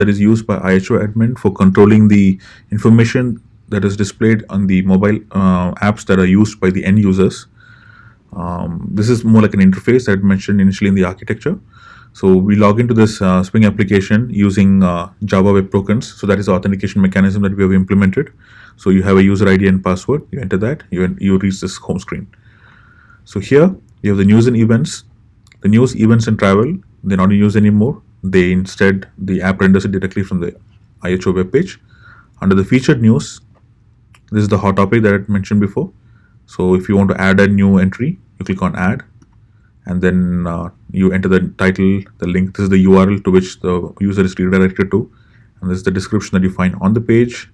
that is used by IHO admin for controlling the information that is displayed on the mobile apps that are used by the end users. This is more like an interface that I mentioned initially in the architecture. So we log into this Spring application using Java Web Tokens. So that is the authentication mechanism that we have implemented. So you have a user ID and password. You enter that. You reach this home screen. So here you have the news and events. The news, events, and travel, they're not in use anymore. The app renders it directly from the IHO web page. Under the featured news, this is the hot topic that I mentioned before. So if you want to add a new entry, you click on add, and then you enter the title, the link. This is the URL to which the user is redirected to, and this is the description that you find on the page.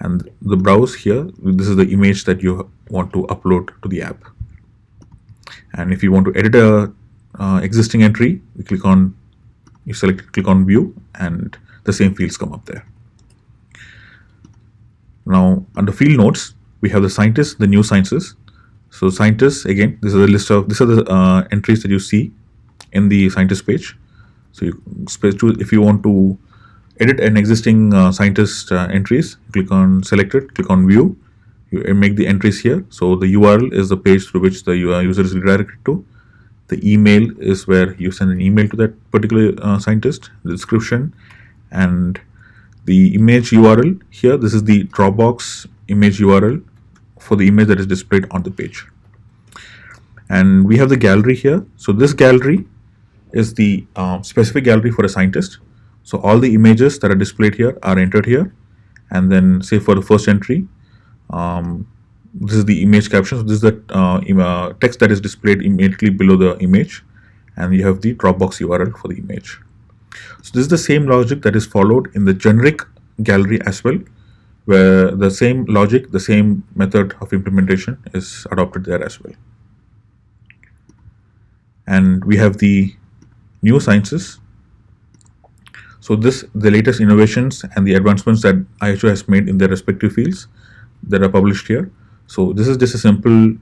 And the browse here, this is the image that you want to upload to the app. And if you want to edit a existing entry, you click on view, and the same fields come up there. Now under field notes, we have the scientists, the new sciences. So scientists, again, these are the entries that you see in the scientist page. So if you want to edit an existing scientist entries, click on select it, click on view, you make the entries here. So the URL is the page through which the user is redirected to. The email is where you send an email to that particular scientist, the description, and the image URL here. This is the Dropbox image URL for the image that is displayed on the page. And we have the gallery here. So this gallery is the specific gallery for a scientist. So all the images that are displayed here are entered here. And then say for the first entry, this is the image caption. So this is the text that is displayed immediately below the image, and you have the Dropbox URL for the image. So this is the same logic that is followed in the generic gallery as well, where the same logic, the same method of implementation is adopted there as well. And we have the new sciences. So the latest innovations and the advancements that IHO has made in their respective fields that are published here. So this is just a simple,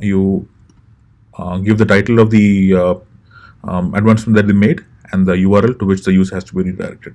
you give the title of the advancement that they made and the URL to which the user has to be redirected to.